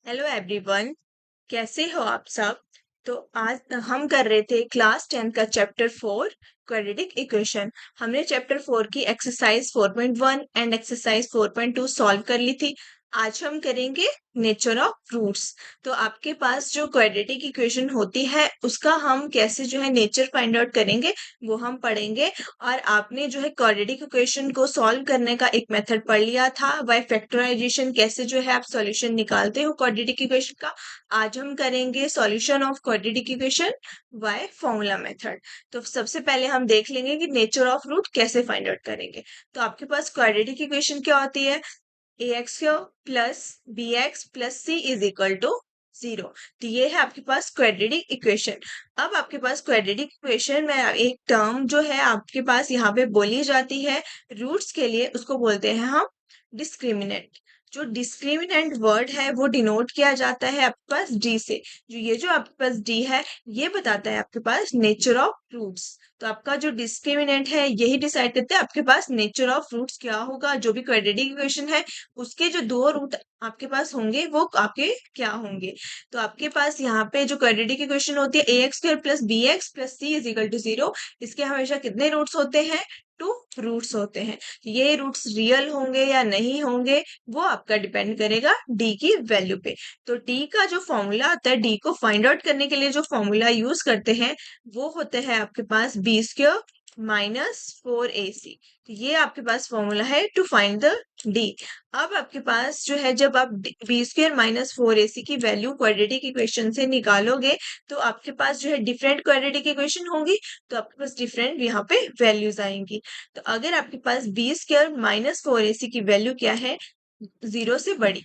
Hello everyone. कैसे हो आप सब। तो आज हम कर रहे थे क्लास 10 का चैप्टर 4 क्वाड्रेटिक इक्वेशन। हमने चैप्टर 4 की एक्सरसाइज 4.1 एंड एक्सरसाइज 4.2 सॉल्व कर ली थी। आज हम करेंगे नेचर ऑफ रूट्स। तो आपके पास जो क्वाड्रेटिक इक्वेशन होती है उसका हम कैसे जो है नेचर फाइंड आउट करेंगे वो हम पढ़ेंगे। और आपने जो है क्वाड्रेटिक इक्वेशन को सॉल्व करने का एक मेथड पढ़ लिया था, बाय फैक्टराइजेशन कैसे जो है आप सॉल्यूशन निकालते हो क्वाड्रेटिक इक्वेशन का। आज हम करेंगे solution of quadratic equation by formula method. तो सबसे पहले हम देख लेंगे कि नेचर ऑफ रूट कैसे फाइंड आउट करेंगे। तो आपके पास क्वाड्रेटिक इक्वेशन क्या होती है? ax plus bx plus c is equal to 0। तो ये है आपके पास क्वाड्रेटिक इक्वेशन। अब आपके पास क्वाड्रेटिक इक्वेशन में एक टर्म जो है आपके पास यहाँ पे बोली जाती है रूट्स के लिए, उसको बोलते हैं हम डिस्क्रिमिनेंट। जो डिस्क्रिमिनेंट वर्ड है वो डिनोट किया जाता है आपके पास डी से। जो ये जो आपके पास डी है ये बताता है आपके पास नेचर ऑफ रूट्स। तो आपका जो डिस्क्रिमिनेंट है यही डिसाइड करता है आपके पास नेचर ऑफ रूट्स क्या होगा। जो भी क्वाड्रेटिक इक्वेशन है उसके जो दो रूट आपके पास होंगे वो आपके क्या होंगे। तो आपके पास यहाँ पे जो क्वाड्रेटिक इक्वेशन होती है ए x square plus B x plus C is equal to 0, इसके हमेशा कितने रूट्स होते हैं? टू रूट्स होते हैं। ये रूट्स रियल होंगे या नहीं होंगे वो आपका डिपेंड करेगा डी की वैल्यू पे। तो डी का जो फॉर्मूला आता है, डी को फाइंड आउट करने के लिए जो फॉर्मूला यूज करते हैं वो होते हैं आपके पास बी स्क्वायर माइनस 4ac। तो ये आपके पास फॉर्मूला है टू फाइंड द डी। अब आपके पास जो है जब आप बी स्क्वायर माइनस 4ac की वैल्यू क्वाड्रेटिक इक्वेशन से निकालोगे तो आपके पास जो है डिफरेंट क्वाड्रेटिक इक्वेशन होंगी। तो आपके पास डिफरेंट यहाँ पे वैल्यूज आएंगी। तो अगर आपके पास बी स्क्वायर माइनस 4ac की वैल्यू क्या है? 0 से बड़ी।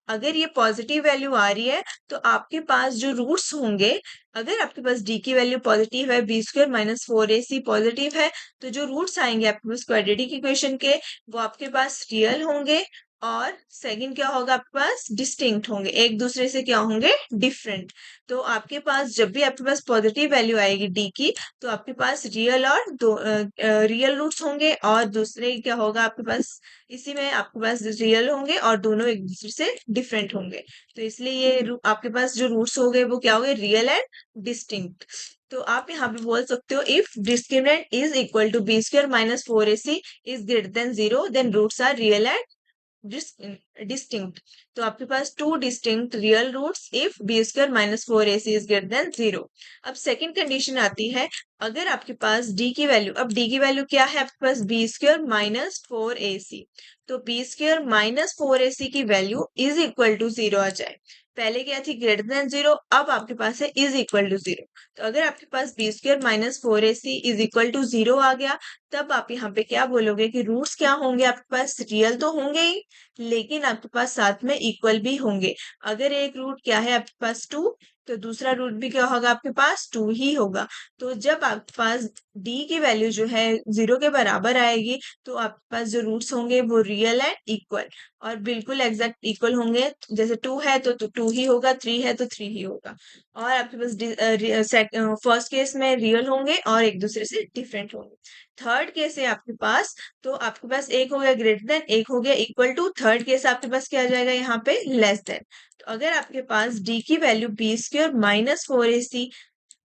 अगर ये पॉजिटिव वैल्यू आ रही है तो आपके पास जो रूट्स होंगे, अगर आपके पास डी की वैल्यू पॉजिटिव है, B square minus 4ac positive है, तो जो रूट्स आएंगे आपके पास क्वाड्रेटिक इक्वेशन के वो आपके पास रियल होंगे। और सेकंड क्या होगा आपके पास? डिस्टिंक्ट होंगे, एक दूसरे से क्या होंगे? डिफरेंट। तो आपके पास जब भी आपके पास पॉजिटिव वैल्यू आएगी डी की तो आपके पास रियल और दो रियल रूट्स होंगे, और दूसरे क्या होगा आपके पास? इसी में आपके पास रियल होंगे और दोनों एक दूसरे से डिफरेंट होंगे। तो इसलिए ये आपके पास जो रूट्स हो गए वो क्या हो गए? Real and distinct. तो आप यहाँ पे बोल सकते हो if discriminant is equal to b square minus 4ac is greater than 0 then roots are real and distinct. तो आपके पास two distinct real roots if B square minus 4ac is greater than 0। अब सेकंड कंडीशन आती है, अगर आपके पास D की वैल्यू, अब डी की वैल्यू क्या है आपके पास? B square minus 4ac। तो बी स्क्वायर माइनस 4ac की वैल्यू इज इक्वल टू 0 आ जाए। पहले क्या थी? ग्रेटर देन 0, अब आपके पास है इज इक्वल टू 0। तो अगर आपके पास B square minus 4ac is equal to 0 आ गया तब आप यहाँ पे क्या बोलोगे कि रूट्स क्या होंगे आपके पास? रियल तो होंगे ही लेकिन आपके पास साथ में इक्वल भी होंगे। अगर एक रूट क्या है आपके पास 2, तो दूसरा रूट भी क्या होगा आपके पास? 2 ही होगा। तो जब आपके पास डी की वैल्यू जो है 0 के बराबर आएगी तो आपके पास जो रूट्स होंगे वो रियल एंड इक्वल और बिल्कुल एग्जैक्ट इक्वल होंगे। जैसे 2 है तो 2 ही होगा, 3 है तो 3 ही होगा। और आपके पास फर्स्ट केस में रियल होंगे और एक दूसरे से डिफरेंट होंगे। थर्ड केस है आपके पास, तो आपके पास एक हो गया ग्रेटर देन, एक हो गया इक्वल टू, थर्ड केस आपके पास क्या आ जाएगा यहाँ पे? Less than. तो अगर आपके पास डी की value b square minus 4ac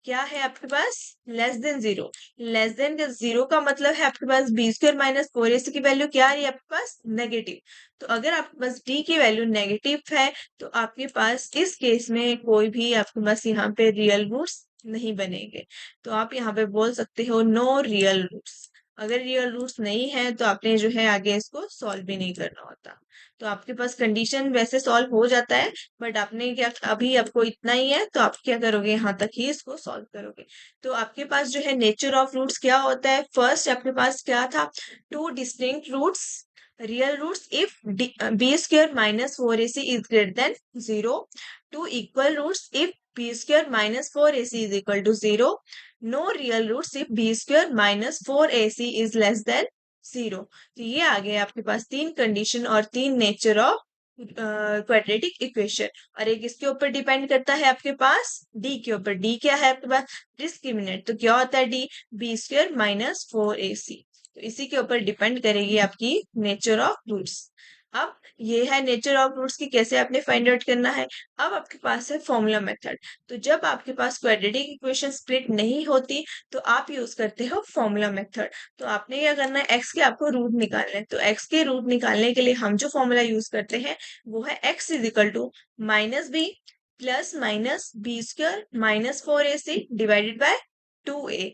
क्या है आपके पास? Less than 0। लेस देन 0 का मतलब है आपके पास बी स्क्वायर माइनस 4ac की वैल्यू क्या आ रही है आपके पास? नेगेटिव। तो अगर आपके पास डी की वैल्यू नेगेटिव है तो आपके पास इस केस में कोई भी आपके पास यहाँ पे रियल रूट्स नहीं बनेंगे। तो आप यहाँ पे बोल सकते हो नो रियल रूट्स। अगर रियल रूट्स नहीं है तो आपने जो है आगे इसको सॉल्व भी नहीं करना होता। तो आपके पास कंडीशन वैसे सॉल्व हो जाता है बट आपने क्या, अभी आपको इतना ही है तो आप क्या करोगे? यहाँ तक ही इसको सॉल्व करोगे। तो आपके पास जो है नेचर ऑफ रूट्स क्या होता है? फर्स्ट आपके पास क्या था? Two distinct roots real roots if B square minus 4ac is greater than 0। Two equal roots if B square minus 4ac is equal to 0। No real roots if B square minus 4ac is less than 0। तो ये आ गए आपके पास तीन condition और तीन nature of quadratic equation. और एक इसके ऊपर डिपेंड करता है आपके पास डी के ऊपर। डी क्या है आपके पास? डिस्क्रिमिनेंट। तो क्या होता है D? B square minus 4ac। तो इसी के ऊपर डिपेंड करेगी आपकी नेचर ऑफ रूट्स। अब ये है नेचर ऑफ रूट्स की कैसे आपने फाइंड आउट करना है। अब आपके पास है फॉर्मूला मेथड। तो जब आपके पास क्वाड्रेटिक इक्वेशन स्प्लिट नहीं होती तो आप यूज करते हो फॉर्मूला मेथड। तो आपने क्या करना है, एक्स के आपको रूट निकालना है। तो एक्स के रूट निकालने के लिए हम जो फॉर्मूला यूज करते हैं वो है X is equal to minus B plus minus B square minus 4ac divided by 2a।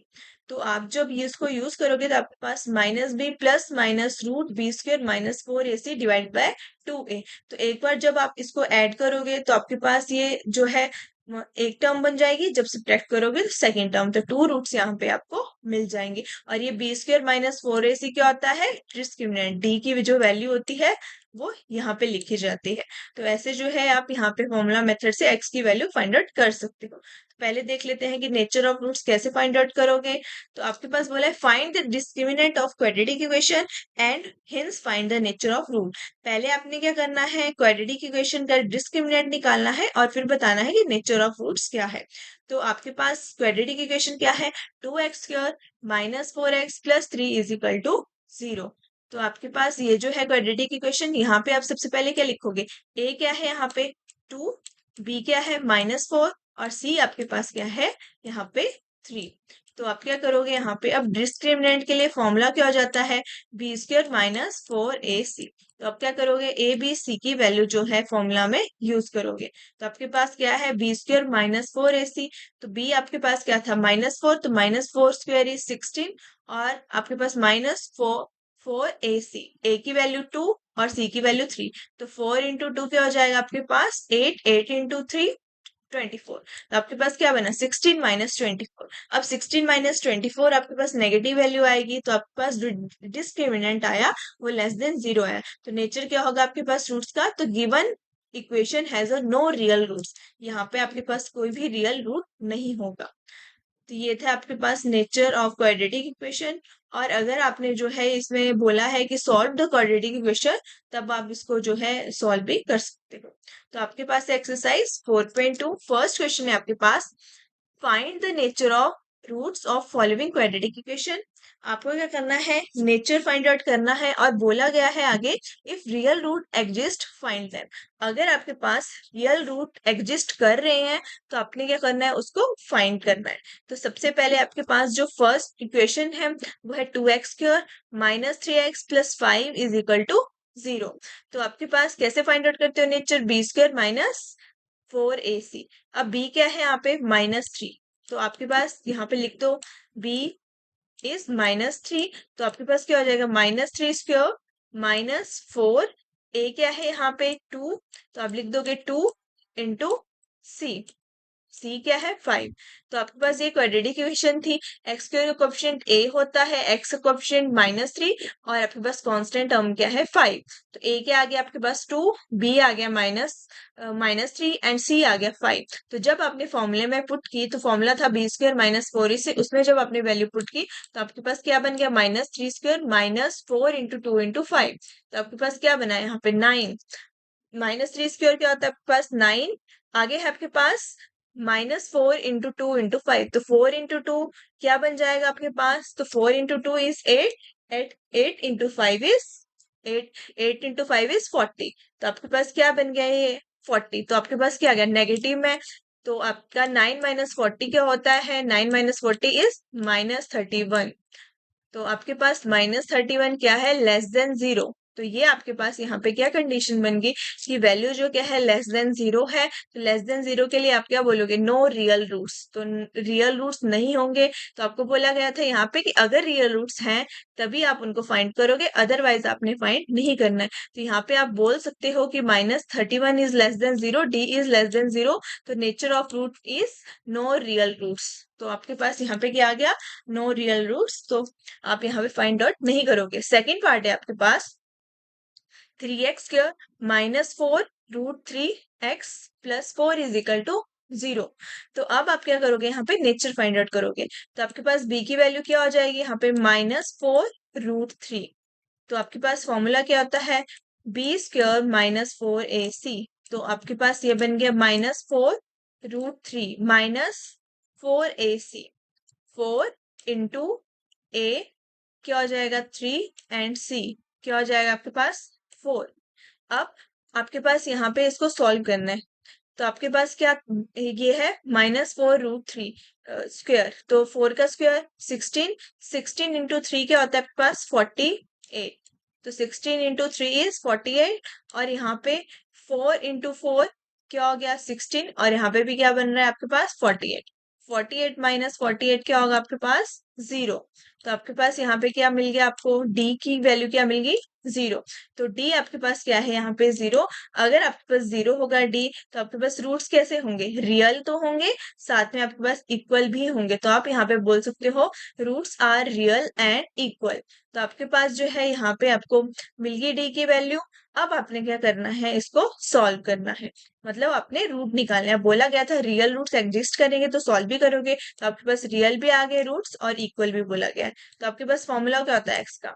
तो आप जब ये इसको यूज करोगे तो आपके पास minus B plus minus root B square minus 4ac divide by 2a। तो एक बार जब आप इसको ऐड करोगे तो आपके पास ये जो है एक टर्म बन जाएगी। जब सब्ट्रैक्ट करोगे तो सेकेंड टर्म, तो टू रूट्स यहाँ पे आपको मिल जाएंगे। और ये बी स्क्र माइनस 4ac क्या होता है, डिस्क्रिमिनेंट, डी की जो वैल्यू होती है वो यहाँ पे लिखी जाती है। तो ऐसे जो है आप यहाँ पे फॉर्मूला मेथड से एक्स की वैल्यू फाइंड आउट कर सकते हो। तो पहले देख लेते हैं कि नेचर ऑफ रूट्स कैसे फाइंड आउट करोगे। तो आपके पास बोला है find the discriminant of quadratic equation and hence find the nature of root. पहले आपने क्या करना है, क्वाड्रेटिक इक्वेशन का डिस्क्रिमिनेंट निकालना है और फिर बताना है कि नेचर ऑफ रूट्स क्या है। तो आपके पास क्वाड्रेटिक इक्वेशन क्या है, 2x² minus 4x plus 3 is equal to 0। तो आपके पास ये जो है क्वाड्रेटिक इक्वेशन, यहाँ पे आप सबसे पहले क्या लिखोगे, a क्या है यहाँ पे 2, b क्या है -4 और c आपके पास क्या है यहाँ पे 3। तो आप क्या करोगे यहाँ पे, अब डिस्क्रिमिनेंट के लिए फॉर्मूला क्या हो जाता है, बी स्क्र माइनस 4ac। तो आप क्या करोगे, ए बी सी की वैल्यू जो है फॉर्मूला में यूज करोगे। तो आपके पास क्या है, बी स्क्र माइनस 4ac। तो बी आपके पास क्या था -4, तो -4² इज 16 और आपके पास -4 ए की वैल्यू 2 और सी की वैल्यू 3। तो 4 इंटू 2 क्या हो जाएगा आपके पास 8, 8 इंटू 3 24। तो आपके पास क्या बना 16 माइनस 24। अब 16 माइनस 24 आपके पास नेगेटिव वैल्यू आएगी, तो आपके पास जो डिस्क्रिमिनेंट आया वो लेस देन 0 आया। तो नेचर क्या होगा आपके पास रूट्स का, तो given equation has a no real roots. यहाँ पे आपके पास कोई भी रियल रूट नहीं होगा। तो ये था आपके पास नेचर ऑफ क्वाड्रेटिक इक्वेशन। और अगर आपने जो है इसमें बोला है कि सॉल्व द क्वाड्रेटिक इक्वेशन, तब आप इसको जो है सॉल्व भी कर सकते हो। तो आपके पास एक्सरसाइज 4.2 फर्स्ट क्वेश्चन है आपके पास, find the nature of roots of following quadratic equation. आपको क्या करना है, नेचर फाइंड आउट करना है और बोला गया है आगे if real root exist find them. अगर आपके पास रियल रूट एग्जिस्ट कर रहे हैं तो आपने क्या करना है, उसको फाइंड करना है। तो सबसे पहले आपके पास जो फर्स्ट इक्वेशन है वो है 2x² minus 3x plus 5 is equal to 0। तो आपके पास कैसे फाइंड आउट करते हो नेचर, b² माइनस 4ac। अब b क्या है यहाँ पे -3। तो आपके पास यहाँ पे लिख दो b इज -3। तो आपके पास क्या हो जाएगा -3² -4, a क्या है यहाँ पे 2। तो आप लिख दोगे 2 इंटू c, c क्या है 5। तो आपके पास ये क्वाड्रेटिक इक्वेशन थी। x का कोएफिशिएंट a होता है, x का कोएफिशिएंट -3 और आपके पास कांस्टेंट टर्म क्या है 5। तो a क्या आ गया आपके पास 2, b आ गया -3 एंड c आ गया 5। तो जब आपने फॉर्मूले में पुट की तो फॉर्मूला था b² माइनस 4 से, उसमें जब आपने वैल्यू पुट की तो आपके पास क्या बन गया -3² -4 इंटू 2 इंटू 5। तो आपके पास क्या बना है यहाँ पे 9। -3² क्या होता है आपके पास 9। आगे है आपके पास -4 इंटू 2 इंटू 5। तो 4 इंटू 2 क्या बन जाएगा आपके पास, तो 4 into 2 is 8, 8 into 5 is 8, 8 into 5 is 40। तो आपके पास क्या बन गया ये 40। तो आपके पास क्या आ गया नेगेटिव में। तो आपका 9 माइनस 40 क्या होता है, 9 माइनस 40 इज -31। तो आपके पास -31 क्या है, लेस देन 0। तो ये आपके पास यहाँ पे क्या कंडीशन बन गई कि वैल्यू जो क्या है लेस देन 0 है। तो लेस देन 0 के लिए आप क्या बोलोगे, नो रियल रूट्स। तो रियल रूट्स नहीं होंगे। तो आपको बोला गया था यहाँ पे कि अगर रियल रूट्स हैं तभी आप उनको फाइंड करोगे, अदरवाइज आपने फाइंड नहीं करना है। तो यहाँ पे आप बोल सकते हो कि -31 is less than 0, D is less than 0। तो nature of root is no real roots. तो आपके पास यहाँ पे क्या आ गया, नो रियल रूट्स। तो आप यहाँ पे फाइंड आउट नहीं करोगे। सेकंड पार्ट है आपके पास 3x² -4 √3x plus 4 is equal to 0। तो अब आप क्या करोगे, यहाँ पे नेचर फाइंड आउट करोगे। तो आपके पास b की वैल्यू क्या हो जाएगी यहाँ पे -4 √3। तो आपके पास फॉर्मूला क्या होता है, b² -4ac। तो आपके पास ये बन गया -4 √3 -4ac। 4 इंटू a क्या हो जाएगा 3 एंड c क्या हो जाएगा आपके पास 4। अब आपके पास यहाँ पे इसको सॉल्व करना है, तो आपके पास क्या ये है -4√3 स्क्वायर, तो 4 का स्क्वायर 16, 16 इंटू 3 क्या होता है आपके पास 48, तो 16 इंटू 3 इज 48, और यहाँ पे 4 इंटू 4 क्या हो गया 16, और यहाँ पे भी क्या बन रहा है आपके पास 48, 48 माइनस 48 क्या होगा आपके पास 0, तो आपके पास यहाँ पे क्या मिल गया आपको, डी की वैल्यू क्या मिल गई 0, तो डी आपके पास क्या है यहाँ पे 0, अगर आपके पास 0 होगा डी, तो आपके पास रूट्स कैसे होंगे, रियल तो होंगे, साथ में आपके पास इक्वल भी होंगे, तो आप यहाँ पे बोल सकते हो roots are real and equal, तो आपके पास जो है यहाँ पे आपको मिल गई डी की वैल्यू। अब आपने क्या करना है, इसको सॉल्व करना है, मतलब आपने रूट निकालना है, बोला गया था रियल रूट्स एग्जिस्ट करेंगे तो सॉल्व भी करोगे, तो आपके पास रियल भी आ गए रूट्स और इक्वल भी बोला गया है, तो आपके पास फॉर्मूला क्या होता है एक्स का,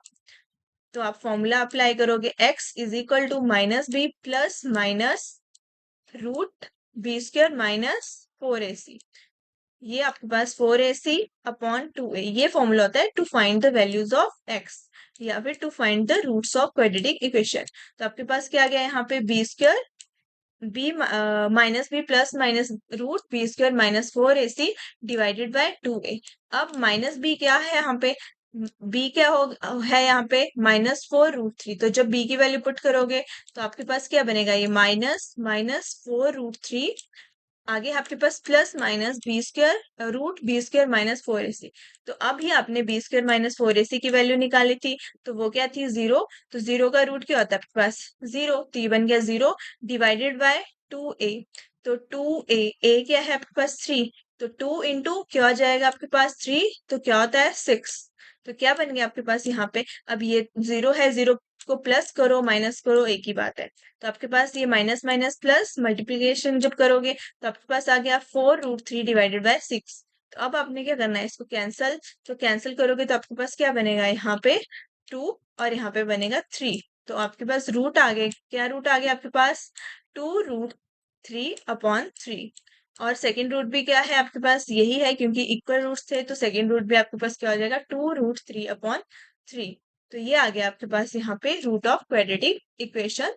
तो आप फॉर्मूला अप्लाई करोगे x is equal to -b plus minus root B square minus 4ac, ये आपके पास 4ac अपॉन 2a, ये फॉर्मूला होता है to find the values of x, या फिर to find the roots of quadratic equation, तो आपके पास क्या आ गया यहाँ पे B square B -b plus minus root B square minus 4ac divided by 2a, अब -b क्या है यहाँ पे, b क्या हो है यहाँ पे -4√3, तो जब b की वैल्यू पुट करोगे तो आपके पास क्या बनेगा, ये -4√3, आगे आपके पास plus minus b square root B square minus 4ac, तो अब ही आपने बी स्क्र माइनस 4ac की वैल्यू निकाली थी, तो वो क्या थी 0, तो 0 का रूट क्या होता है आपके पास 0, तो ये बन गया 0 डिवाइडेड बाय 2a, तो 2a a क्या है आपके पास 3, तो 2 इंटू क्या हो जाएगा आपके पास 3, तो क्या होता है 6, तो क्या बन गया आपके पास यहाँ पे, अब ये 0 है, 0 को प्लस करो माइनस करो एक ही बात है, तो आपके पास ये माइनस माइनस प्लस मल्टीप्लीकेशन जब करोगे तो आपके पास आ गया 4√3 डिवाइडेड बाय 6, तो अब आपने क्या करना है इसको कैंसल, तो कैंसल करोगे तो आपके पास क्या बनेगा यहाँ पे 2 और यहाँ पे बनेगा 3, तो आपके पास रूट आ गए, क्या रूट आ गया आपके पास 2√3/3, और सेकेंड रूट भी क्या है आपके पास यही है, क्योंकि इक्वल रूट्स थे तो सेकेंड रूट भी आपके पास क्या हो जाएगा 2√3/3, तो ये आ गया आपके पास यहाँ पे root of quadratic equation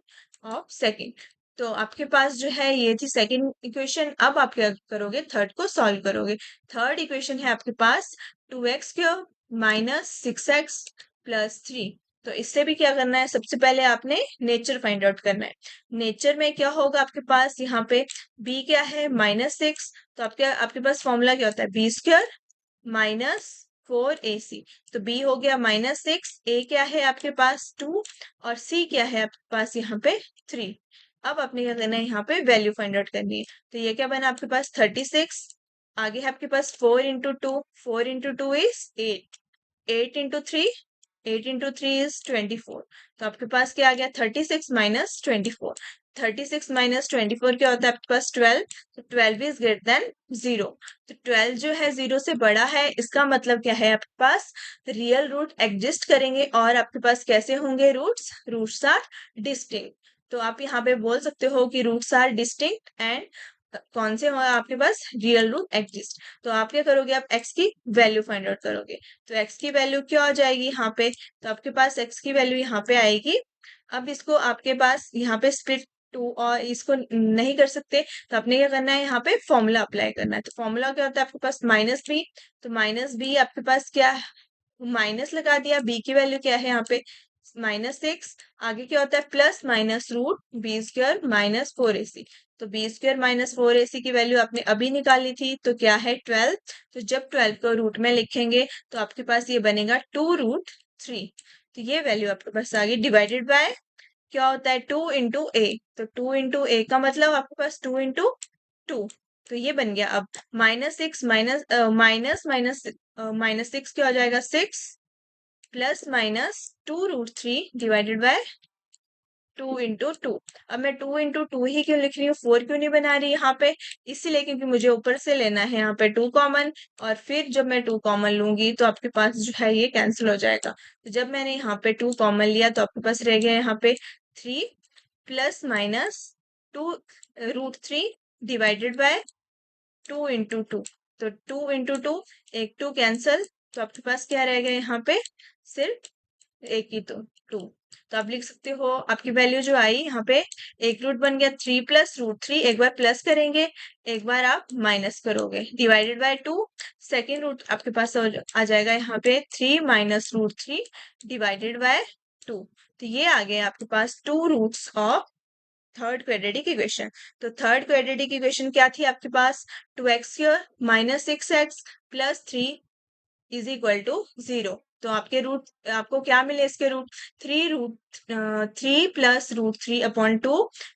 of second, तो आपके पास जो है ये थी सेकंड इक्वेशन, अब आप क्या करोगे थर्ड को सॉल्व करोगे, थर्ड इक्वेशन है आपके पास 2x³ माइनस 6x प्लस 3, तो इससे भी क्या करना है, सबसे पहले आपने नेचर फाइंड आउट करना है, नेचर में क्या होगा आपके पास यहाँ पे b क्या है -6, तो आपके पास फॉर्मूला क्या होता है b² माइनस 4ac, तो b हो गया -6, a क्या है आपके पास 2 और c क्या है आपके पास यहाँ पे 3, अब आपने क्या करना है यहाँ पे वैल्यू फाइंड आउट करनी है, तो ये क्या बना आपके पास 36, आगे है आपके पास 4 into 2, 4 into 2 is 8, 8 into 3, 8 into 3 is 24, तो आपके पास क्या आ गया 36 माइनस 24, 36 माइनस 24 क्या होता है आपके पास 12, तो 12 इज ग्रेटर देन 0, तो 12 जो है 0 से बड़ा है, इसका मतलब क्या है आपके पास रियल रूट एग्जिस्ट करेंगे, और आपके पास कैसे होंगे रूट्स, रूट्स आर डिस्टिंक्ट, तो आप यहाँ पे बोल सकते हो कि रूट्स आर डिस्टिंक्ट एंड कौन से होगा आपके पास रियल रूट एग्जिस्ट, तो आप क्या करोगे, आप x की वैल्यू फाइंड आउट करोगे, तो x की वैल्यू क्या हो जाएगी यहाँ पे, तो आपके पास x की वैल्यू यहाँ पे आएगी, अब इसको आपके पास यहाँ पे स्प्लिट 2 और इसको नहीं कर सकते, तो आपने क्या करना है यहाँ पे फॉर्मूला अप्लाई करना है, तो फॉर्मूला क्या होता है आपके पास -b, तो -b आपके पास क्या माइनस लगा दिया, b की वैल्यू क्या है यहाँ पे -6, आगे क्या होता है plus minus root b² minus 4ac, तो b² माइनस 4ac की वैल्यू आपने अभी निकाली थी, तो क्या है 12, तो जब 12 को रूट में लिखेंगे तो आपके पास ये बनेगा 2√3, तो ये वैल्यू आपके पास आ गई, डिवाइडेड बाय क्या होता है 2 इंटू ए, तो 2 इंटू ए का मतलब आपके पास 2 इंटू 2, तो ये बन गया, अब -6 माइनस माइनस माइनस -6 क्या हो जाएगा 6 plus minus 2√3 divided by 2 into 2, अब मैं 2 इंटू 2 ही क्यों लिख रही हूँ, 4 क्यों नहीं बना रही यहाँ पे, इसीलिए क्योंकि मुझे ऊपर से लेना है यहाँ पे 2 कॉमन, और फिर जब मैं 2 कॉमन लूंगी तो आपके पास जो है ये कैंसिल हो जाएगा, तो जब मैंने यहाँ पे 2 कॉमन लिया तो आपके पास रह गया यहाँ पे 3 plus minus 2√3 divided by 2 into 2, तो 2 इंटू 2 एक 2 कैंसल, तो आपके पास क्या रह गया यहाँ पे सिर्फ एक ही, तो 2, तो आप लिख सकते हो आपकी वैल्यू जो आई यहाँ पे एक रूट बन गया 3 प्लस रूट 3, एक बार प्लस करेंगे एक बार आप माइनस करोगे, डिवाइडेड बाय 2, सेकेंड रूट आपके पास आ जाएगा यहाँ पे 3 माइनस रूट 3 डिवाइडेड बाय 2। तो ये आ गया आपके पास 2 roots of third quadratic equation. तो थर्ड क्वाड्रेटिक इक्वेशन क्या थी आपके पास, 2x² minus 6x plus 3 is equal to 0। तो आपके रूट आपको क्या मिले इसके root, 3 plus root 3 upon 2,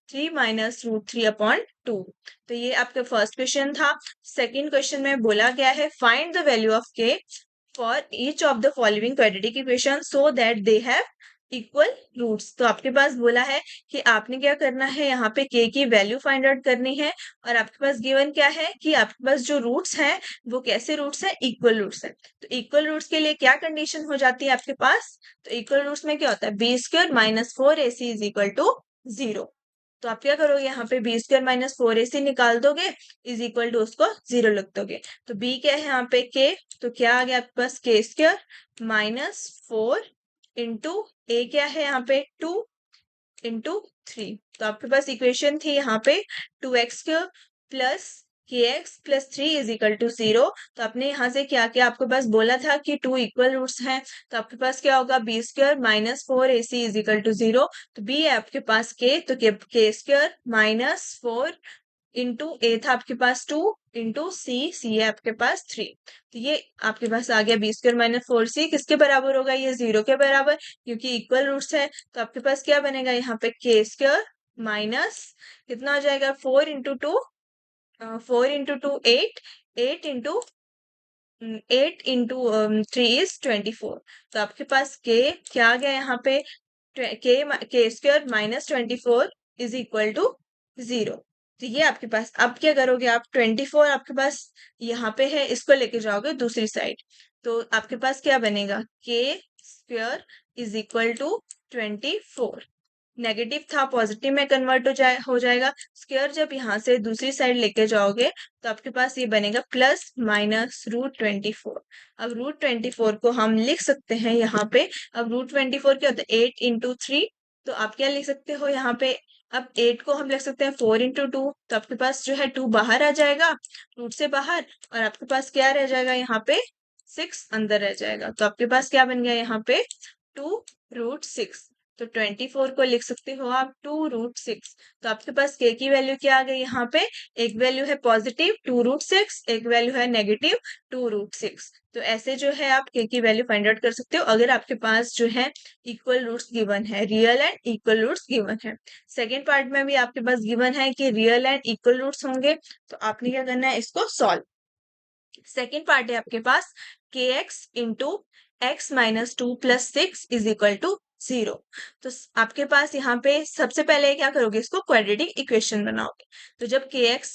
3 minus root 3 upon 2। तो ये आपका फर्स्ट क्वेश्चन था। सेकंड क्वेश्चन में बोला गया है find the value of K for each of the following quadratic equation so that they have equal roots. तो आपके पास बोला है कि आपने क्या करना है, यहाँ पे के की वैल्यू फाइंड आउट करनी है और आपके पास गिवन क्या है कि आपके पास जो रूट्स हैं वो कैसे रूट्स हैं, इक्वल रूट्स हैं। तो इक्वल रूट्स के लिए क्या कंडीशन हो जाती है आपके पास, तो इक्वल रूट्स में क्या होता है, b² minus 4ac is equal to 0। तो आप क्या करोगे, यहाँ पे b² माइनस 4ac निकाल दोगे इज इक्वल टू उसको 0 लिख दोगे। तो b क्या है यहाँ पे k, तो क्या आ गया आपके पास k² माइनस 4 इंटू a क्या है यहाँ पे 2 इंटू 3। तो आपके पास इक्वेशन थी यहाँ पे 2x² plus kx plus 3 is equal to 0। तो आपने यहाँ से क्या किया, आपके पास बोला था कि 2 इक्वल रूट्स हैं, तो आपके पास क्या होगा b² minus 4ac is equal to 0। तो b है आपके पास k, तो k² माइनस 4 इंटू ए था आपके पास 2 इंटू सी है आपके पास 3। तो ये आपके पास आ गया b² माइनस 4c किसके बराबर होगा, ये 0 के बराबर, क्योंकि इक्वल रूट्स है। तो आपके पास क्या बनेगा यहाँ पे k² माइनस कितना हो जाएगा 4 इंटू 2, 4 इंटू 2 8, 8 इंटू 3 इज 24। तो आपके पास k क्या आ गया यहाँ पे k² minus 24 is equal to 0। तो ये आपके पास, अब क्या करोगे आप, 24 आपके पास यहाँ पे है, इसको लेके जाओगे दूसरी साइड। तो आपके पास क्या बनेगा, k² is equal to 24, negative था पॉजिटिव में कन्वर्ट हो जाएगा। स्क्वायर जब यहाँ से दूसरी साइड लेके जाओगे तो आपके पास ये बनेगा प्लस माइनस √24। अब √24 को हम लिख सकते हैं यहाँ पे, अब √24 क्या होता है 8 इंटू 3। तो आप क्या लिख सकते हो यहाँ पे, अब 8 को हम लिख सकते हैं 4 इंटू 2। तो आपके पास जो है 2 बाहर आ जाएगा रूट से बाहर, और आपके पास क्या रह जाएगा यहाँ पे 6 अंदर रह जाएगा। तो आपके पास क्या बन गया यहाँ पे 2√6। तो 24 को लिख सकते हो आप 2√6। तो आपके पास के की वैल्यू क्या आ गई यहाँ पे, एक वैल्यू है पॉजिटिव 2√6, एक वैल्यू है नेगेटिव 2√6। तो ऐसे जो है आप के की वैल्यू फाइंड आउट कर सकते हो अगर आपके पास जो है इक्वल रूट्स गिवन है, real and equal roots given है। सेकेंड पार्ट में भी आपके पास गिवन है कि रियल एंड इक्वल रूट्स होंगे, तो आपने क्या करना है इसको सॉल्व। सेकेंड पार्ट है आपके पास kx into X minus 2 plus 6 is equal to 0। तो आपके पास यहाँ पे सबसे पहले क्या करोगे, इसको क्वाड्रेटिक इक्वेशन बनाओगे। तो जब kx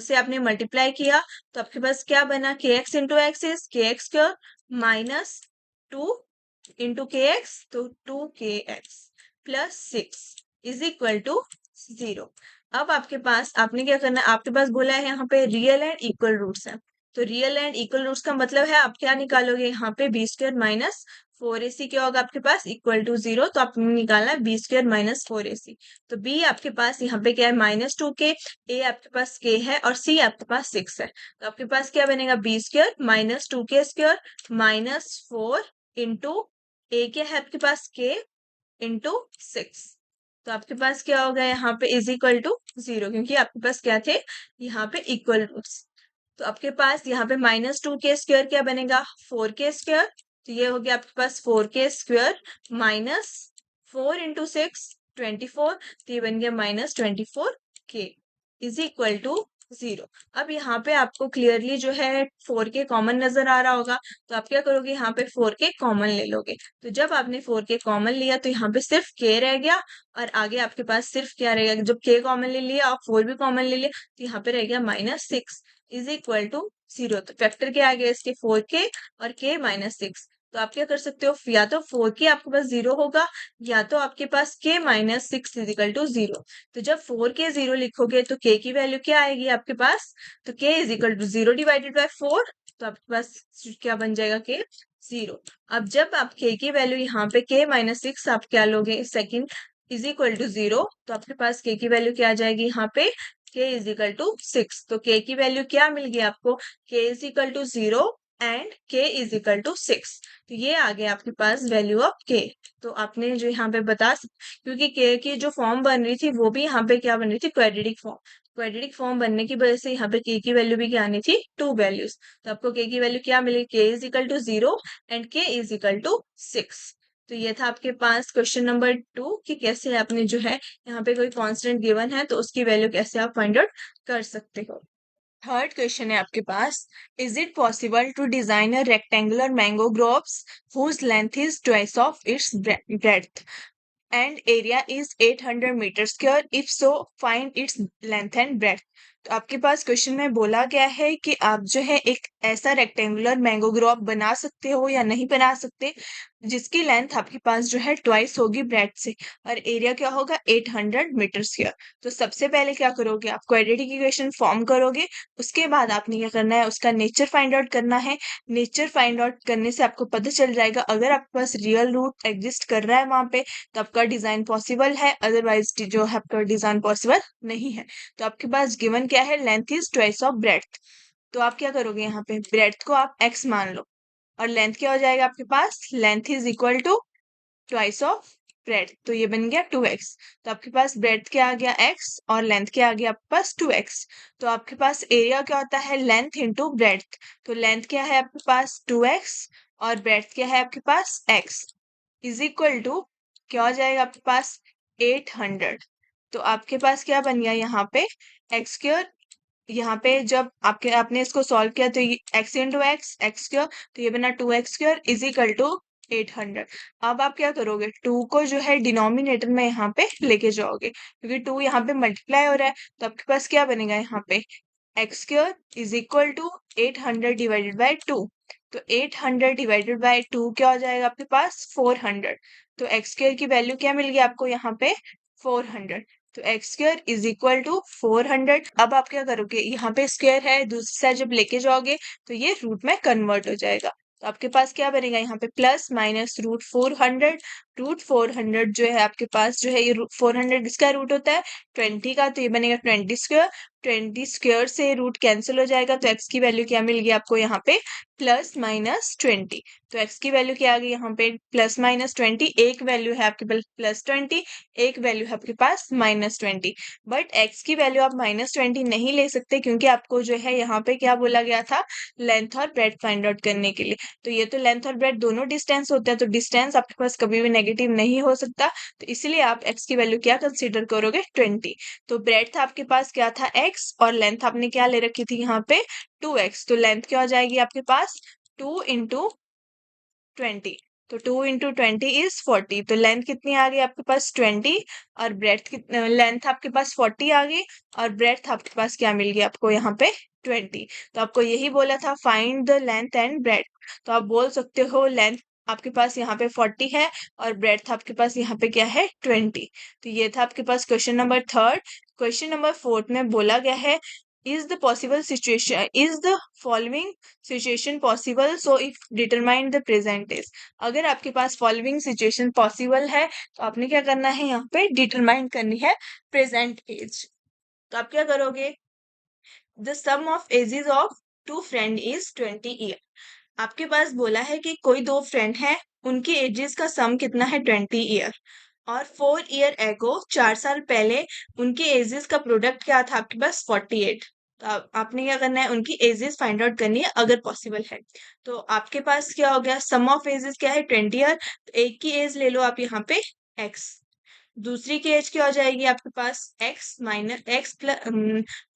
से आपने मल्टीप्लाई किया तो आपके पास क्या बना, kx into x is kx² minus 2 into kx, तो 2kx plus 6 is equal to 0। अब आपके पास आपने क्या करना है, आपके पास बोला है यहाँ पे रियल एंड इक्वल रूट्स है। तो रियल एंड इक्वल रूट्स का मतलब है आप क्या निकालोगे यहाँ पे b² माइनस 4ac क्या होगा आपके पास इक्वल टू 0। तो आपने निकालना है b² माइनस 4ac। तो b आपके पास यहाँ पे क्या है -2k, a आपके पास k है और c आपके पास 6 है। तो आपके पास क्या बनेगा b² minus 2k² minus 4 into a क्या है आपके पास k इंटू 6। तो आपके पास क्या होगा यहाँ पे इज इक्वल टू 0, क्योंकि आपके पास क्या थे यहाँ पे इक्वल रूट्स। तो आपके पास यहाँ पे -2k² क्या बनेगा 4k²। तो ये हो गया आपके पास 4k² माइनस 4 इंटू 6 24। तो ये बन गया -24k इज इक्वल टू 0। अब यहाँ पे आपको क्लियरली जो है 4k कॉमन नजर आ रहा होगा, तो आप क्या करोगे यहाँ पे 4k कॉमन ले लोगे। तो जब आपने 4k कॉमन लिया तो यहाँ पे सिर्फ k रह गया, और आगे आपके पास सिर्फ क्या रहेगा, जब k कॉमन ले लिया और 4 भी कॉमन ले लिया तो यहाँ पे रह गया -6 इज इक्वल टू 0। तो फैक्टर क्या आ गया इसके 4k और k -6। तो आप क्या कर सकते हो, या तो 4k आपके पास 0 होगा या तो आपके पास k -6 इज इक्वल टू 0। तो जब 4k 0 लिखोगे तो k की वैल्यू क्या आएगी आपके पास, तो k is equal to 0 divided by 4। तो आपके पास क्या बन जाएगा k 0। अब जब आप k की वैल्यू यहाँ पे k माइनस 6 आप क्या लोगे सेकंड इज इक्वल टू 0, तो आपके पास k की वैल्यू क्या आ जाएगी यहाँ पे k इज इक्वल टू 6। तो k की वैल्यू क्या मिल गई आपको, k is equal to 0 and k is equal to 6। तो ये आ गया आपके पास वैल्यू ऑफ k। तो आपने जो यहाँ पे क्योंकि k की जो फॉर्म बन रही थी वो भी यहाँ पे क्या बन रही थी, क्वाड्रेटिक फॉर्म। क्वाड्रेटिक फॉर्म बनने की वजह से यहाँ पे k की वैल्यू भी क्या आनी थी, 2 वैल्यूज। तो आपको k की वैल्यू क्या मिली, k is equal to 0 and k is equal to 6। तो ये था आपके पास क्वेश्चन नंबर 2 कि कैसे आपने जो है यहाँ पे कोई कांस्टेंट गिवन है तो उसकी वैल्यू कैसे आप फाइंड आउट कर सकते हो। थर्ड क्वेश्चन है आपके पास, is it possible to design a rectangular mango groves whose length is twice of its breadth and area is 800 meter square, if so find its length and breadth। तो आपके पास question में बोला गया है कि आप जो है एक ऐसा रेक्टेंगुलर मैंगो ग्रोव बना सकते हो या नहीं बना सकते जिसकी लेंथ आपके पास जो है ट्वाइस होगी ब्रेड से और एरिया क्या होगा 800 मीटर स्क्वायर। तो सबसे पहले क्या करोगे, आप क्वाड्रेटिक इक्वेशन फॉर्म करोगे, उसके बाद आपने क्या करना है, उसका नेचर फाइंड आउट करना है। नेचर फाइंड आउट करने से आपको पता चल जाएगा अगर आपके पास रियल रूट एग्जिस्ट कर रहा है वहां पे तो आपका डिजाइन पॉसिबल है, अदरवाइज जो है आपका डिजाइन पॉसिबल नहीं है। तो आपके पास गिवन क्या है, length is twice of breadth. तो आप क्या करोगे, यहाँ पे ब्रेड्थ को आप x मान लो और लेंथ क्या हो जाएगा आपके पास, length is equal to twice of breadth, तो ये बन गया 2x। तो आपके पास ब्रेड क्या आ गया x और लेंथ क्या आ गया आपके पास 2x। तो आपके पास एरिया क्या होता है, लेंथ इंटू ब्रेड। तो लेंथ क्या है आपके पास 2x और ब्रेड क्या है आपके पास x इज इक्वल टू क्या हो जाएगा आपके पास 800। तो आपके पास क्या बन गया यहाँ पे एक्स स्क्वायर, यहाँ पे जब आपने इसको सॉल्व किया तो ये x इंटू एक्स स्क्वायर, तो ये बना 2x square is equal to 800। अब आप क्या करोगे, 2 को जो है डिनोमिनेटर में यहाँ पे लेके जाओगे क्योंकि 2 यहाँ पे मल्टीप्लाई हो रहा है। तो आपके पास क्या बनेगा यहाँ पे X square is equal to 800 divided by 2। तो 800 डिवाइडेड बाई 2 क्या हो जाएगा आपके पास 400। तो एक्स स्क्वायर की वैल्यू क्या मिल गई आपको यहाँ पे 400। तो X square is equal to 400। अब आप क्या करोगे, यहाँ पे स्क्वायर है दूसरी साइड जब लेके जाओगे तो ये रूट में कन्वर्ट हो जाएगा। तो आपके पास क्या बनेगा यहाँ पे प्लस माइनस रूट 400। रूट 400 जो है आपके पास जो है ये 400 इसका रूट होता है 20 का, तो ये बनेगा 20 स्क्वायर। 20 स्क्वायर से रूट कैंसिल हो जाएगा तो एक्स की वैल्यू क्या मिल गई आपको यहाँ पे प्लस माइनस 20। तो एक्स की वैल्यू क्या आ गई यहाँ पे प्लस माइनस 20। एक वैल्यू है आपके पास प्लस 20, एक वैल्यू है आपके पास माइनस 20। बट एक्स की वैल्यू आप माइनस 20 नहीं ले सकते क्योंकि आपको जो है यहाँ पे क्या बोला गया था, लेंथ और ब्रेड फाइंड आउट करने के लिए। तो ये तो लेंथ और ब्रेड दोनों डिस्टेंस होते हैं तो डिस्टेंस आपके पास कभी भी नेगेटिव नहीं हो सकता। तो इसलिए आप एक्स की वैल्यू क्या कंसिडर करोगे 20। तो ब्रेड था आपके पास क्या था x और लेंथ आपने क्या ले रखी थी यहाँ पे 2x। तो लेंथ क्या हो जाएगी आपके पास 2 इंटू 20। तो 2 इंटू 20 इज 40। तो लेंथ कितनी आ गई आपके पास 20 और ब्रेथ लेंथ आपके पास 40 आ गई और ब्रेथ आपके पास क्या मिल गई आपको यहाँ पे 20। तो आपको यही बोला था find the length and breadth. तो आप बोल सकते हो लेंथ आपके पास यहाँ पे 40 है और ब्रेथ आपके पास यहाँ पे क्या है 20। तो ये था आपके पास क्वेश्चन नंबर 3। क्वेश्चन नंबर 4 में बोला गया है is the possible situation is the following situation possible so if determine the present is. अगर आपके पास फॉलोइंग सिचुएशन पॉसिबल है तो आपने क्या करना है यहाँ पे डिटरमाइन करनी है प्रेजेंट एज। तो आप क्या करोगे, the sum of ages of two friend is 20 year. आपके पास बोला है कि कोई दो फ्रेंड है उनकी एजेस का सम कितना है 20 ईयर और 4 ईयर एगो 4 साल पहले उनकी एजेस का प्रोडक्ट क्या था आपके पास 48। तो आपने क्या करना है उनकी एजेस फाइंड आउट करनी है अगर पॉसिबल है। तो आपके पास क्या हो गया, सम ऑफ एजेस क्या है 20 ईयर, तो एक की एज ले लो आप यहाँ पे x, दूसरी की एज क्या हो जाएगी आपके पास x minus x plus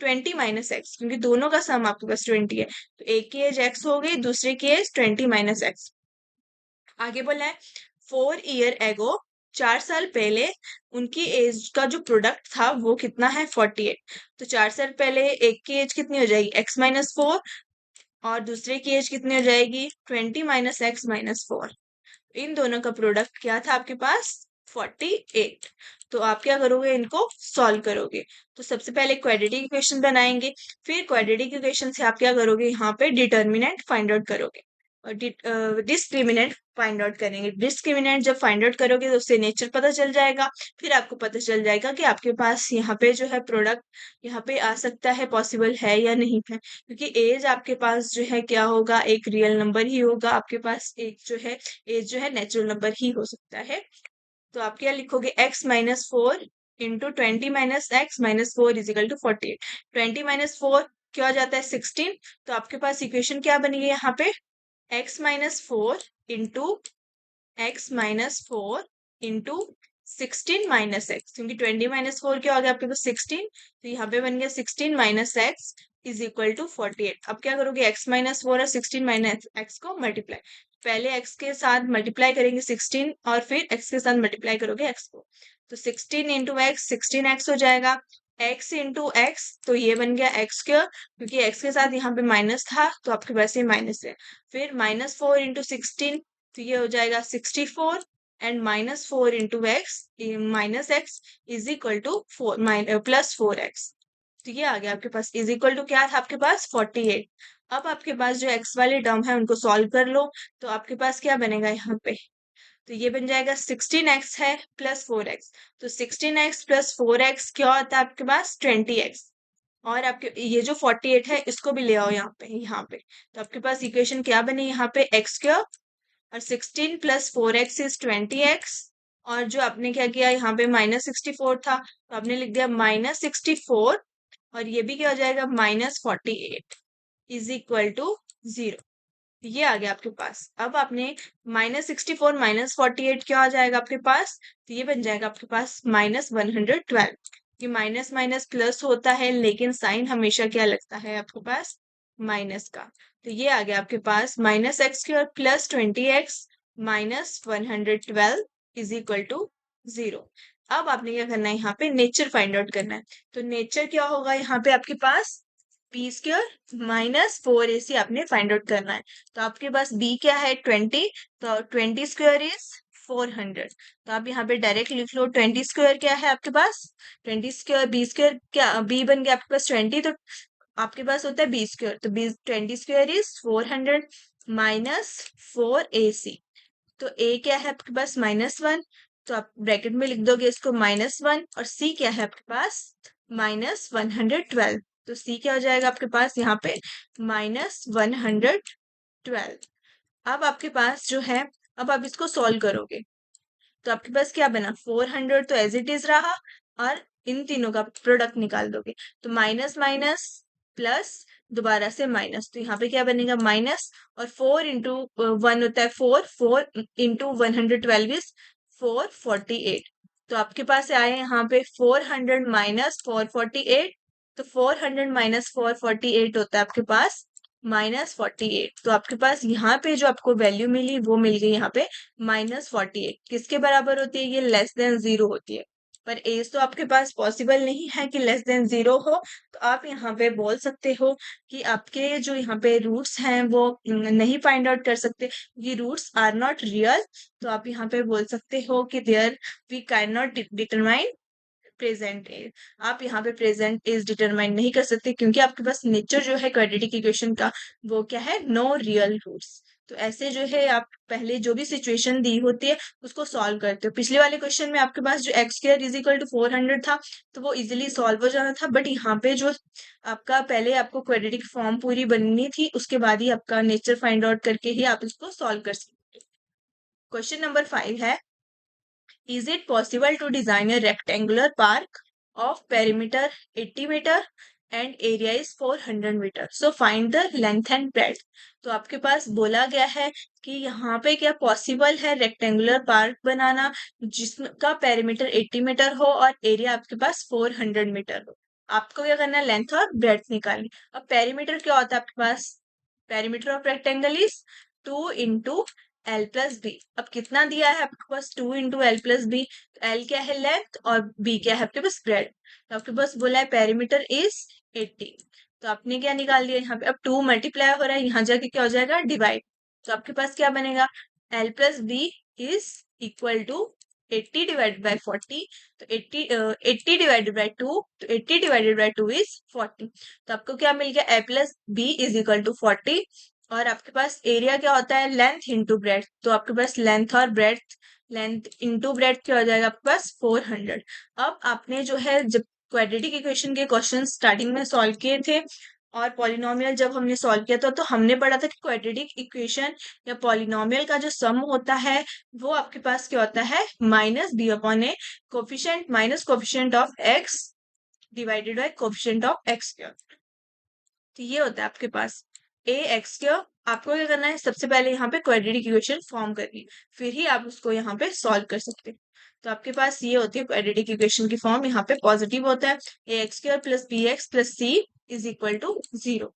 20 minus x, क्योंकि दोनों का सम आपके पास 20 है। तो एक की एज x हो गई, दूसरे की एज 20 माइनस एक्स। आगे बोला है 4 ईयर एगो 4 साल पहले उनकी एज का जो प्रोडक्ट था वो कितना है 48। तो 4 साल पहले एक की एज कितनी हो जाएगी x माइनस 4 और दूसरे की एज कितनी हो जाएगी 20 माइनस एक्स माइनस 4। इन दोनों का प्रोडक्ट क्या था आपके पास 48। तो आप क्या करोगे, इनको सॉल्व करोगे। तो सबसे पहले क्वाड्रेटिक इक्वेशन बनाएंगे, फिर क्वाड्रेटिक इक्वेशन से आप क्या करोगे यहाँ पे डिटर्मिनेंट फाइंड आउट करोगे। डिस्क्रिमिनेंट फाइंड आउट करेंगे। डिस्क्रिमिनेंट जब फाइंड आउट करोगे तो उससे नेचर पता चल जाएगा, फिर आपको पता चल जाएगा कि आपके पास यहाँ पे जो है प्रोडक्ट यहाँ पे आ सकता है, पॉसिबल है या नहीं है, क्योंकि एज आपके पास जो है क्या होगा, एक रियल नंबर ही होगा आपके पास, एक जो है एज जो है नेचुरल नंबर ही हो सकता है। तो आप क्या लिखोगे, x-4 into 20 - x-4 is equal to 48। 20 - 4 क्या हो जाता है 16। तो आपके पास इक्वेशन क्या बनेगी यहाँ पे, x-4 into x-4 into 16 - x, क्योंकि 20 - 4 क्या हो गया आपके पास 16, तो यहाँ पे बन गया 16 - x इज इक्वल टू 48। अब क्या करोगे, x-4 और 16 - x को मल्टीप्लाई, पहले x के साथ मल्टीप्लाई करेंगे 16 और फिर x के साथ मल्टीप्लाई करोगे x को, तो 16 इंटू एक्स 16x हो जाएगा, x इंटू एक्स तो ये बन गया x स्क्वायर, क्योंकि x के साथ यहाँ पे माइनस था तो आपके पास ये माइनस है, फिर -4 इंटू 16 तो ये हो जाएगा 64, and -4 into X -x is equal to +4x। तो ये आ गया आपके पास, इज इक्वल टू क्या था आपके पास 48। अब आपके पास जो x वाले टर्म है उनको सॉल्व कर लो, तो आपके पास क्या बनेगा यहाँ पे, तो ये बन जाएगा 16x है +4x, तो 16x +4x क्या होता है आपके पास 20x, और आपके ये जो 48 है इसको भी ले आओ यहाँ पे, तो आपके पास इक्वेशन क्या बनी यहाँ पे, x स्क्वायर और 16 + 4x इज 20x, और जो आपने क्या किया यहाँ पे -64 था तो आपने लिख दिया -64, और ये भी क्या हो जाएगा -48 इज इक्वल टू 0। ये आ गया आपके पास। अब आपने -64 -48 क्या आ जाएगा आपके पास, तो ये बन जाएगा आपके पास -112। कि माइनस माइनस प्लस होता है लेकिन साइन हमेशा क्या लगता है आपके पास, माइनस का। तो ये आ गया आपके पास -x² +20x -112 is equal to 0। अब आपने क्या करना है, यहाँ पे नेचर फाइंड आउट करना है। तो नेचर क्या होगा यहाँ पे आपके पास, b² -4ac आपने फाइंड आउट करना है। तो आपके पास b क्या है 20, तो 20² इज 400। तो आप यहाँ पे डायरेक्ट लिख लो, 20² क्या है आपके पास 20² b² क्या b बन गया आपके पास 20, तो आपके पास होता है b², तो b 20² इज 400 -4ac। तो a क्या है आपके पास -1, तो आप ब्रैकेट में लिख दोगे इसको -1, और c क्या है आपके पास -112, तो c क्या हो जाएगा आपके पास यहाँ पे -112। अब आपके पास जो है, अब आप इसको सॉल्व करोगे तो आपके पास क्या बना 400 तो एज इट इज रहा, और इन तीनों का प्रोडक्ट निकाल दोगे तो माइनस माइनस प्लस, दोबारा से माइनस, तो यहाँ पे क्या बनेगा माइनस, और 4 इंटू 1 होता है 4, 4 इंटू 112 इज 448। तो आपके पास आए यहाँ पे 400 -448, तो 400 -448 होता है आपके पास -48। तो आपके पास यहाँ पे जो आपको वैल्यू मिली वो मिल गई यहाँ पे -48, किसके बराबर होती है, ये लेस देन 0 होती है, पर एज तो आपके पास पॉसिबल नहीं है कि लेस देन 0 हो, तो आप यहाँ पे बोल सकते हो कि आपके जो यहाँ पे रूट्स हैं वो नहीं फाइंड आउट कर सकते, ये रूट्स आर नॉट रियल, तो आप यहाँ पे बोल सकते हो कि there we cannot determine present age. आप यहाँ पे प्रेजेंट एज डिटरमाइन नहीं कर सकते, क्योंकि आपके पास नेचर जो है क्वाड्रेटिक इक्वेशन का वो क्या है, नो रियल रूट्स। तो ऐसे जो है आप पहले जो भी सिचुएशन दी होती है उसको सॉल्व करते हो। पिछले वाले क्वेश्चन में आपके पास जो x² इज इक्वल टू 400 था तो वो इजिली सॉल्व हो जाना था, बट यहाँ पे जो आपका पहले आपको क्वाड्रेटिक फॉर्म पूरी बननी थी, उसके बाद ही आपका नेचर फाइंड आउट करके ही आप इसको सॉल्व कर सकते। क्वेश्चन नंबर 5 है, is it possible to design a rectangular park of perimeter 80 meter and area is 400 meter? So find the length and breadth. तो आपके पास बोला गया है कि यहाँ पे क्या पॉसिबल है रेक्टेंगुलर पार्क बनाना जिसका पेरीमीटर 80 मीटर हो और एरिया आपके पास 400 मीटर हो। आपको क्या करना है, लेंथ और ब्रेड्थ निकालनी। अब पेरीमीटर क्या होता है आपके पास, perimeter of rectangle is 2 into L plus B. अब कितना दिया है आपके पास 2 इंटू एल प्लस बी, तो एल क्या है लेंथ और बी क्या है आपके पास ब्रेड, तो आपके पास बोला है पेरीमीटर इज 80, तो आपने क्या निकाल दिया यहाँ पे, अब 2 मल्टीप्लाई हो रहा है यहाँ जाके क्या हो जाएगा डिवाइड, तो आपके पास क्या बनेगा L plus B is equal to 80 divided by 40, तो 80 डिवाइडेड बाय 2, तो 80 डिवाइडेड बाय 2 इज 40, तो आपको क्या मिल गया A plus B is equal to 40, और आपके पास एरिया क्या होता है, लेंथ इंटू ब्रेथ। तो आपके पास लेंथ और ब्रेथ, लेंथ इंटू ब्रेथ क्या हो जाएगा आपके पास 400। अब आपने जो है जब क्वाड्रेटिक इक्वेशन के क्वेश्चन स्टार्टिंग में सॉल्व किए थे और पॉलिनोमियल जब हमने सॉल्व किया था तो हमने पढ़ा था कि क्वाड्रेटिक इक्वेशन या पॉलिनोमियल का जो सम होता है वो आपके पास क्या होता है, minus B upon A coefficient minus coefficient of X divided by coefficient of X square. तो ये होता है आपके पास ए एक्स क्यूब। आपको क्या करना है, सबसे पहले यहाँ पे क्वाड्रेटिक इक्वेशन फॉर्म करनी, फिर ही आप उसको यहाँ पे सॉल्व कर सकते हैं। तो आपके पास ये होती है क्वाड्रेटिक इक्वेशन की फॉर्म, यहाँ पे पॉजिटिव होता है ए X cube plus B x plus C is equal to 0।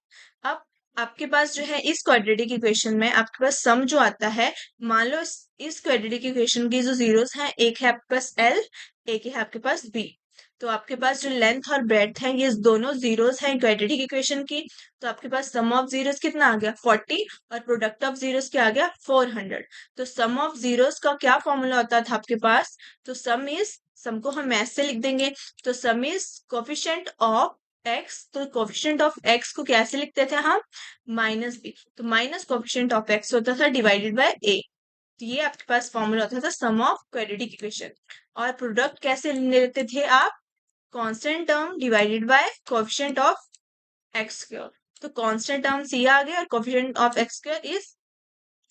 अब आपके पास जो है इस क्वाड्रेटिक इक्वेशन में आपके पास सम जो आता है, मान लो इस क्वाड्रेटिक इक्वेशन की जो जीरोस हैं, एक है आपके पास एल, एक है आपके पास बी। तो आपके पास जो लेंथ और ब्रेड्थ है ये दोनों जीरोस हैं क्वाड्रेटिक इक्वेशन की। तो आपके पास सम ऑफ जीरोस कितना आ गया 40 और प्रोडक्ट ऑफ जीरोस क्या आ गया 400। तो सम ऑफ जीरोस का क्या फॉर्मूला होता था आपके पास, तो सम को हम ऐसे लिख देंगे, तो सम इज कोफिशिएंट ऑफ एक्स। तो कोफिशिएंट ऑफ एक्स को कैसे लिखते थे हम, माइनस बी। तो माइनस कोफिशिएंट ऑफ एक्स होता था डिवाइडेड बाय ए। तो ये आपके पास फॉर्मूला होता था सम ऑफ क्वाड्रेटिक इक्वेशन। और प्रोडक्ट कैसे लेते थे आप, constant term divided by coefficient of X square. तो कांस्टेंट टर्म सी आ गया और coefficient of X square is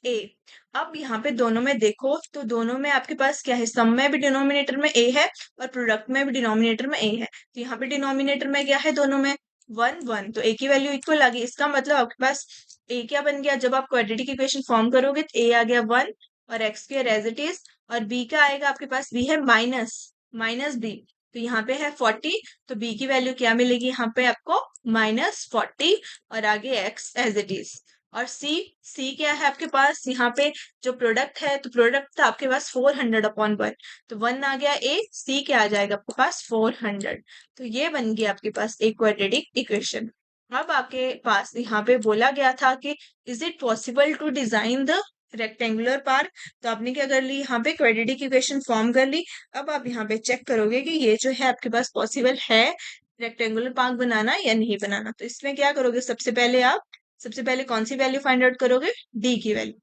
a. अब यहाँ पे दोनों में देखो तो दोनों में आपके पास क्या है, सम में भी डिनोमिनेटर में ए है और प्रोडक्ट में भी डिनोमिनेटर में ए है। तो यहाँ पे डिनोमिनेटर में क्या है, दोनों में 1 1, तो ए की वैल्यू इक्वल आ गई। इसका मतलब आपके पास ए क्या बन गया, जब आप क्वाड्रेटिक इक्वेशन फॉर्म करोगे तो ए आ गया 1 और X square as it is, और बी का आएगा आपके पास, बी है माइनस माइनस बी। तो यहाँ पे है 40, तो बी की वैल्यू क्या मिलेगी यहाँ पे आपको, -40 और आगे एक्स एज इट इज। और सी क्या है आपके पास यहाँ पे, जो प्रोडक्ट है, तो प्रोडक्ट था आपके पास 400/1, तो 1 आ गया ए, सी क्या आ जाएगा आपके पास 400। तो ये बन गया आपके पास एक क्वाड्रेटिक इक्वेशन। अब आपके पास यहाँ पे बोला गया था कि is it possible to design the rectangular park. तो आपने क्या कर ली, यहाँ पे क्वाड्रेटिक इक्वेशन फॉर्म कर ली। अब आप यहाँ पे चेक करोगे कि ये जो है आपके पास पॉसिबल है रेक्टेंगुलर पार्क बनाना या नहीं बनाना। तो इसमें क्या करोगे, सबसे पहले कौन सी वैल्यू फाइंड आउट करोगे, डी की वैल्यू।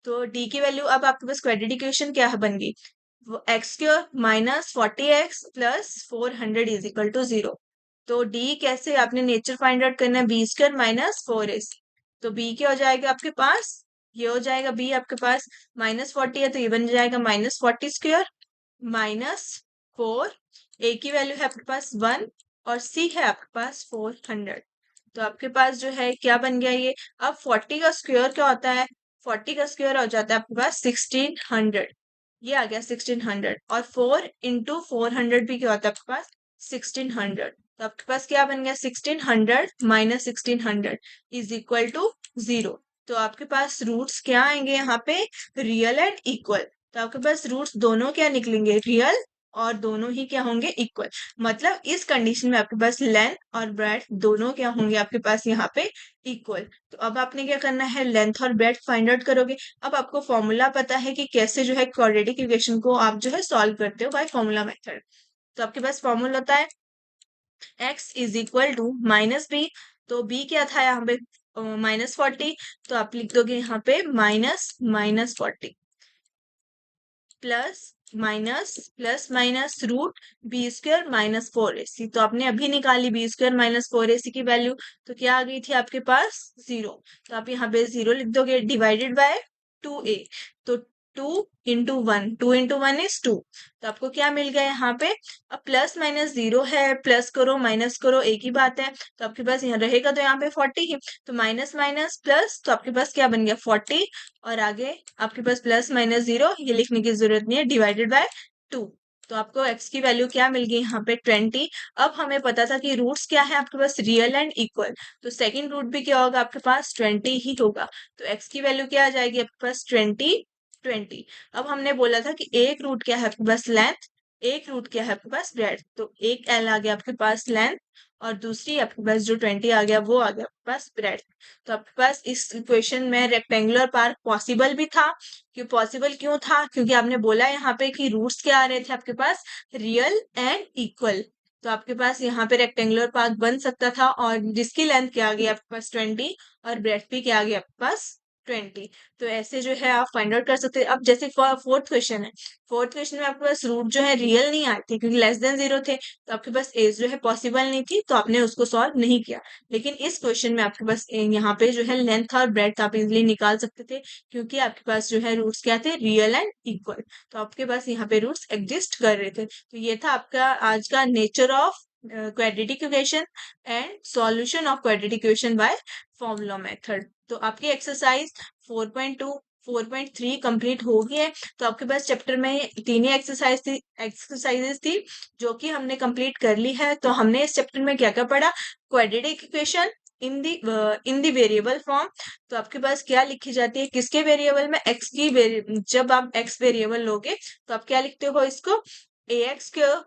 तो डी की वैल्यू, अब आपके पास क्वाड्रेटिक इक्वेशन क्या बन गई, X cube minus 40x plus 400 is equal to 0। तो डी कैसे आपने नेचर फाइंड आउट करना है, बी स्क्वायर माइनस 4ac। तो बी क्या हो जाएगा आपके पास, ये हो जाएगा बी आपके पास, -40 है तो ये बन जाएगा -40² माइनस 4। ए की वैल्यू है आपके पास 1 और सी है आपके पास 400। तो आपके पास जो है क्या बन गया ये, अब 40 का स्क्वायर क्या होता है, 40 का स्क्वायर हो जाता है आपके पास 1600। ये आ गया 1600, और 4 × 400 भी क्या होता है आपके पास 1600। तो आपके पास क्या बन गया, 1600 माइनस 1600 इज इक्वल टू 0। तो आपके पास रूट्स क्या आएंगे यहाँ पे, रियल एंड इक्वल। तो आपके पास रूट्स दोनों क्या निकलेंगे, रियल, और दोनों ही क्या होंगे, इक्वल। मतलब इस कंडीशन में आपके पास लेंथ और ब्रेड्थ दोनों क्या होंगे आपके पास यहाँ पे इक्वल। तो अब आपने क्या करना है, लेंथ और ब्रेड्थ फाइंड आउट करोगे। अब आपको फॉर्मूला पता है कि कैसे जो है क्वाड्रेटिक इक्वेशन को आप जो है सॉल्व करते हो बाय फॉर्मूला मेथड। तो आपके पास फॉर्मूला होता है x is equal to minus B. तो b क्या था यहाँ पे, -40। तो आप लिख दोगे यहाँ पे -40 plus minus root B square minus 4ac। तो आपने अभी निकाली बी स्क्वायर माइनस 4ac की वैल्यू, तो क्या आ गई थी आपके पास 0। तो आप यहाँ पे 0 लिख दोगे डिवाइडेड बाय 2a। तो 2 × 1 इज 2। तो आपको क्या मिल गया यहाँ पे, अब प्लस माइनस 0 है, प्लस करो माइनस करो एक ही बात है। तो आपके पास यहाँ रहेगा तो यहाँ पे 40 ही, तो माइनस माइनस प्लस, तो आपके पास क्या बन गया 40, और आगे आपके पास प्लस माइनस 0 ये लिखने की जरूरत नहीं है, डिवाइडेड बाय 2। तो आपको x की वैल्यू क्या मिल गई यहाँ पे 20। अब हमें पता था कि रूट्स क्या है आपके पास, रियल एंड इक्वल। तो सेकंड रूट भी क्या होगा आपके पास 20 ही होगा। तो x की वैल्यू क्या आ जाएगी आपके पास 20। अब हमने बोला था कि एक रूट क्या है आपके पास लेंथ, एक रूट क्या है आपके पास ब्रेड्थ। तो एक l आ गया आपके पास लेंथ, और दूसरी आपके पास जो 20 आ गया वो आ गया आपके पास ब्रेड्थ। तो आपके पास इस इक्वेशन में रेक्टेंगुलर पार्क पॉसिबल भी था। पॉसिबल क्यों था, क्योंकि आपने बोला यहाँ पे कि रूट्स क्या आ रहे थे आपके पास, रियल एंड इक्वल। तो आपके पास यहाँ पे रेक्टेंगुलर पाथ बन सकता था और जिसकी लेंथ क्या आ गई आपके पास 20 और ब्रेड्थ भी क्या आ गई आपके पास 20। तो ऐसे जो है आप फाइंड आउट कर सकते हैं। अब जैसे फोर्थ क्वेश्चन है, फोर्थ क्वेश्चन में आपके पास रूट जो है रियल नहीं आए थे क्योंकि लेस देन 0 थे, तो आपके पास एज जो है पॉसिबल नहीं थी, तो आपने उसको सॉल्व नहीं किया। लेकिन इस क्वेश्चन में आपके पास यहाँ पे जो है लेंथ और ब्रेड्थ आप इजिली निकाल सकते थे क्योंकि आपके पास जो है रूट्स क्या थे, रियल एंड इक्वल। तो आपके पास यहाँ पे रूट्स एग्जिस्ट कर रहे थे। तो ये था आपका आज का nature of quadratic equation and solution of quadratic equation by formula method. तो आपकी एक्सरसाइज 4.2 4.3 कंप्लीट हो गई है। तो आपके पास चैप्टर में तीन ही एक्सरसाइजेस थी जो कि हमने कंप्लीट कर ली है। तो हमने इस चैप्टर में क्या क्या पढ़ा, quadratic equation in the variable form. तो आपके पास क्या लिखी जाती है, किसके वेरिएबल में, एक्स की जब आप एक्स वेरिएबल लोगे तो आप क्या लिखते हो इसको, ax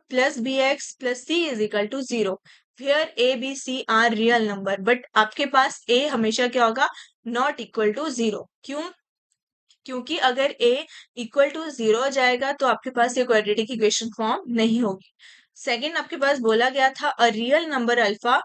plus bx plus c is equal to 0 where a b c are real number, but आपके पास a हमेशा क्या होगा, नॉट इक्वल टू 0। क्यों, क्योंकि अगर a इक्वल टू 0 हो जाएगा तो आपके पास ये क्वाड्रेटिक इक्वेशन फॉर्म नहीं होगी। सेकंड आपके पास बोला गया था अ रियल नंबर अल्फा,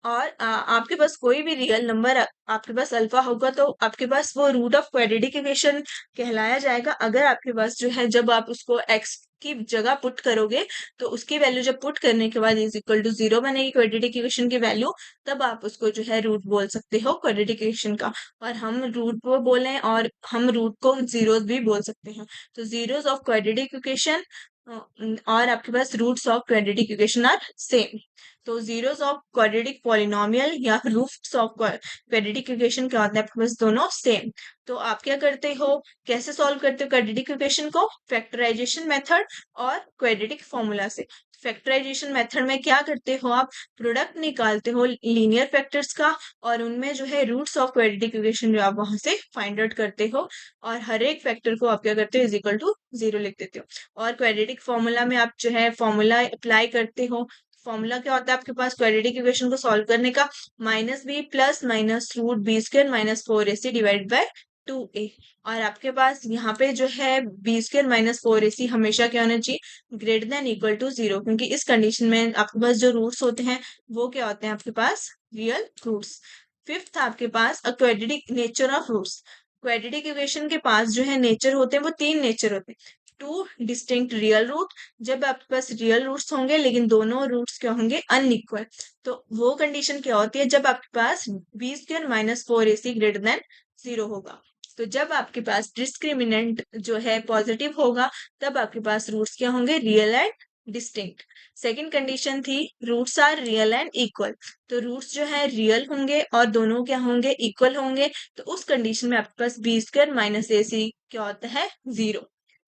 और आपके पास कोई भी रियल नंबर आपके पास अल्फा होगा तो आपके पास वो रूट ऑफ क्वाड्रेटिक इक्वेशन कहलाया जाएगा। अगर आपके पास जो है जब आप उसको एक्स की जगह पुट करोगे तो उसकी वैल्यू जब पुट करने के बाद इज इक्वल टू 0 बनेगी क्वाड्रेटिक इक्वेशन की वैल्यू, तब आप उसको जो है रूट बोल सकते हो क्वाड्रेटिक इक्वेशन का। और हम रूट को बोलें और हम रूट को जीरोस भी बोल सकते हैं। तो जीरोस ऑफ क्वाड्रेटिक इक्वेशन और आपके पास roots of quadratic equation are same. तो जीरोस ऑफ क्वाड्रेटिक पॉलिनोमियल या रूट्स ऑफ क्वाड्रेटिक इक्वेशन क्या होता है आपके पास, दोनों सेम। तो आप क्या करते हो, कैसे सॉल्व करते हो क्वाड्रेटिक इक्वेशन को, फैक्टराइजेशन मेथड और क्वाड्रेटिक फॉर्मूला से। फैक्टराइजेशन मेथड में क्या करते हो, आप प्रोडक्ट निकालते हो लीनियर फैक्टर्स का और उनमें जो है रूट्स ऑफ क्वाड्रेटिक इक्वेशन जो आप वहां से फाइंड आउट करते हो और हर एक फैक्टर को आप क्या करते हो, इज इक्वल टू 0 लिख देते हो। और क्वाड्रेटिक फॉर्मूला में आप जो है फॉर्मूला अप्लाई करते हो। फॉर्मूला क्या होता है आपके पास क्वाड्रेटिक इक्वेशन को सॉल्व करने का, minus B plus minus root B square minus 4ac divide by 2a। और आपके पास यहाँ पे जो है बी स्क्वायर माइनस 4ac हमेशा क्या होना चाहिए, ग्रेटर देन इक्वल टू 0, क्योंकि इस कंडीशन में आपके पास जो रूट्स होते हैं वो क्या होते हैं आपके पास, रियल रूट्स। फिफ्थ आपके पास a quadratic nature of roots. Quadratic equation के पास जो है नेचर होते हैं वो तीन नेचर होते हैं। टू डिस्टिंक्ट रियल रूट, जब आपके पास रियल रूट्स होंगे लेकिन दोनों रूट्स क्या होंगे, अनइक्वल। तो वो कंडीशन क्या होती है, जब आपके पास B square minus 4ac greater than 0 होगा। तो जब आपके पास डिस्क्रिमिनेंट जो है पॉजिटिव होगा तब आपके पास रूट्स क्या होंगे, real and distinct. Second condition थी roots are real and equal, तो रूट्स जो है रियल होंगे और दोनों क्या होंगे, इक्वल होंगे। तो उस कंडीशन में आपके पास बी स्क्वायर माइनस ac क्या होता है, 0।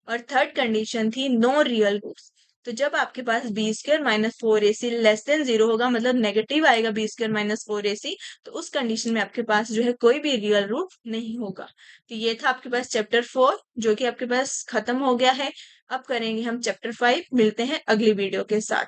और थर्ड कंडीशन थी नो रियल रूट्स, तो जब आपके पास B square minus 4ac less than 0 होगा, मतलब नेगेटिव आएगा बी स्क्वायर माइनस 4ac, तो उस कंडीशन में आपके पास जो है कोई भी रियल रूट नहीं होगा। तो ये था आपके पास चैप्टर 4 जो कि आपके पास खत्म हो गया है। अब करेंगे हम चैप्टर 5, मिलते हैं अगली वीडियो के साथ।